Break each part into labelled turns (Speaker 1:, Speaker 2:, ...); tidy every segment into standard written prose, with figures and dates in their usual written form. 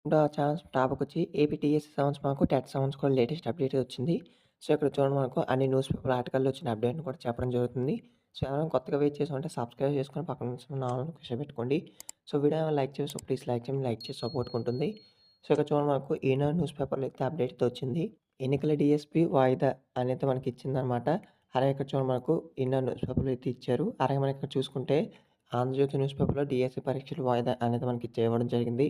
Speaker 1: ఇప్పుడు ఆ ఛాన్స్ టాపికొచ్చి ఏపీటీఎస్సీ సంబంధించి మనకు టెట్ సంబంధించి కూడా లేటెస్ట్ అప్డేట్ వచ్చింది. సో, ఇక్కడ చూడండి మనకు అన్ని న్యూస్ పేపర్ ఆర్టికల్‌లో వచ్చిన అప్డేట్‌ని కూడా చెప్పడం జరుగుతుంది. సో, ఎవరైనా కొత్తగా వెయిట్ చేసి ఉంటే సబ్స్క్రైబ్ చేసుకొని పక్కన ఉన్న ఆల్ నోటిఫికేషన్ పెట్టుకోండి. సో, వీడియో ఏమైనా లైక్ చేస్తే ప్లీజ్ లైక్ చేయండి. లైక్ చేసి సపోర్ట్‌గా ఉంటుంది. సో, ఇక్కడ చూడండి మనకు ఈనాడు న్యూస్ పేపర్‌లో అయితే అప్డేట్ అయితే వచ్చింది. ఎన్నికల డీఎస్పీ వాయిదా అనేది మనకి ఇచ్చిందనమాట. అలాగే ఇక్కడ చూడండి మనకు ఈనాడు న్యూస్ పేపర్‌లో అయితే ఇచ్చారు. అలాగే మనకి ఇక్కడ చూసుకుంటే ఆంధ్రజ్యోతి న్యూస్ పేపర్‌లో డీఎస్సీ పరీక్షలు వాయిదా అనేది మనకి ఇవ్వడం జరిగింది.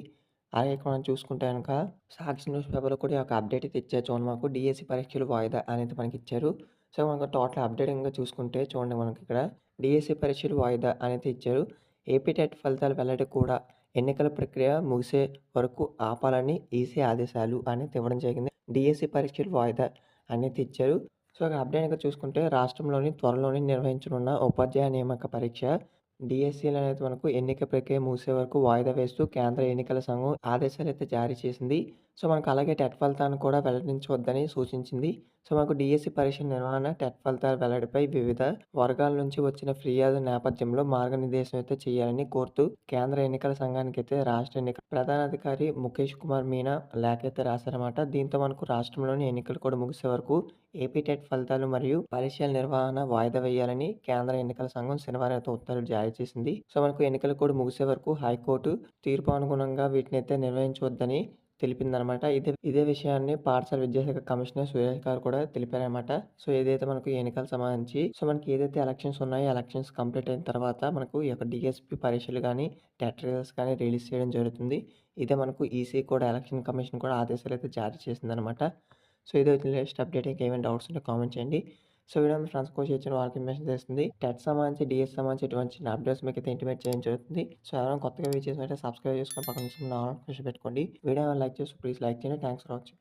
Speaker 1: అలాగే ఇక్కడ మనం చూసుకుంటే గనక సాక్షి న్యూస్ పేపర్‌లో కూడా ఒక అప్డేట్ అయితే ఇచ్చారు చూడండి మాకు డీఎస్సీ పరీక్షలు వాయిదా అనేది మనకిచ్చారు. సో, మనకు టోటల్ అప్డేటింగ్‌గా చూసుకుంటే చూడండి మనకిక్కడ డీఎస్సీ పరీక్షలు వాయిదా అనేది ఇచ్చారు. ఏపీ టెట్ ఫలితాల వెల్లడి కూడా ఎన్నికల ప్రక్రియ ముగిసే వరకు ఆపాలని ఈసీ ఆదేశాలు అనేది ఇవ్వడం జరిగింది. డీఎస్సీ పరీక్షలు వాయిదా అనేది ఇచ్చారు. సో, ఇక్కడ అప్డేట్‌గా చూసుకుంటే రాష్ట్రంలోని త్వరలోనే నిర్వహించనున్న ఉపాధ్యాయ నియామక పరీక్ష డీఎస్సీలనేది మనకు ఎన్నిక ప్రక్రియ ముగిసే వరకు వాయిదా వేస్తూ కేంద్ర ఎన్నికల సంఘం ఆదేశాలైతే జారీ చేసింది. సో, మనకు అలాగే టెట్ ఫలితాన్ని కూడా వెల్లడించవద్దని సూచించింది. సో, మనకు డీఎస్సీ పరీక్ష నిర్వహణ, టెట్ ఫలితాల వెల్లడిపై వివిధ వర్గాల నుంచి వచ్చిన ఫిర్యాదు నేపథ్యంలో మార్గనిర్దేశం అయితే చేయాలని కోరుతూ కేంద్ర ఎన్నికల సంఘానికైతే రాష్ట్ర ఎన్నికల ప్రధానాధికారి ముఖేష్ కుమార్ మీనా లేఖ అయితే రాశారన్నమాట. దీంతో మనకు రాష్ట్రంలోని ఎన్నికలు కూడా ముగిసే వరకు ఏపీ టెట్ ఫలితాలు మరియు పరీక్షల నిర్వహణ వాయిదా వేయాలని కేంద్ర ఎన్నికల సంఘం శనివారం అయితే ఉత్తర్వులు జారీ చేసింది. సో, మనకు ఎన్నికలు కూడా ముగిసే వరకు హైకోర్టు తీర్పు అనుగుణంగా వీటినైతే నిర్వహించవద్దని తెలిపిందనమాట. ఇదే విషయాన్ని పాఠశాల విద్యాశాఖ కమిషనర్ సురేష్ గారు కూడా తెలిపారనమాట. సో, ఏదైతే మనకు ఎన్నికలకు సంబంధించి మనకి ఏదైతే ఎలక్షన్స్ ఉన్నాయో ఎలక్షన్స్ కంప్లీట్ అయిన తర్వాత మనకు ఈ యొక్క డీఎస్పీ పరీక్షలు గానీ, టెట్ రిజల్ట్స్ కానీ రిలీజ్ చేయడం జరుగుతుంది. ఇదే మనకు ఈసీ కూడా ఎలక్షన్ కమిషన్ కూడా ఆదేశాలైతే జారీ చేసిందనమాట. సో, ఇదే లేటెస్ట్ అప్డేట్. ఇంకేమైనా డౌట్స్ ఉంటే కామెంట్ చేయండి. సో, వీడియో మీ ఫ్రెండ్స్‌కి కూడా షేర్ చేయండి. వాళ్ళకి ఇన్ఫర్మేషన్ తెలుస్తుంది. టెట్ సంబంధించి, డీఎస్ సంబంధించి ఎటువంటి చిన్న అప్డేట్స్ మీకైతే ఇంటిమేట్ చేయడం జరుగుతుంది. సో, ఎవరైనా కొత్తగా విజిట్ చేసినట్లయితే సబ్స్క్రైబ్ చేసుకొని పక్కన ఉన్న ఆల్ నోటిఫికేషన్ పెట్టుకోండి. వీడియో ఏమైనా లైక్ చేస్తే ప్లీజ్ లైక్ చేయండి. Thanks for watching.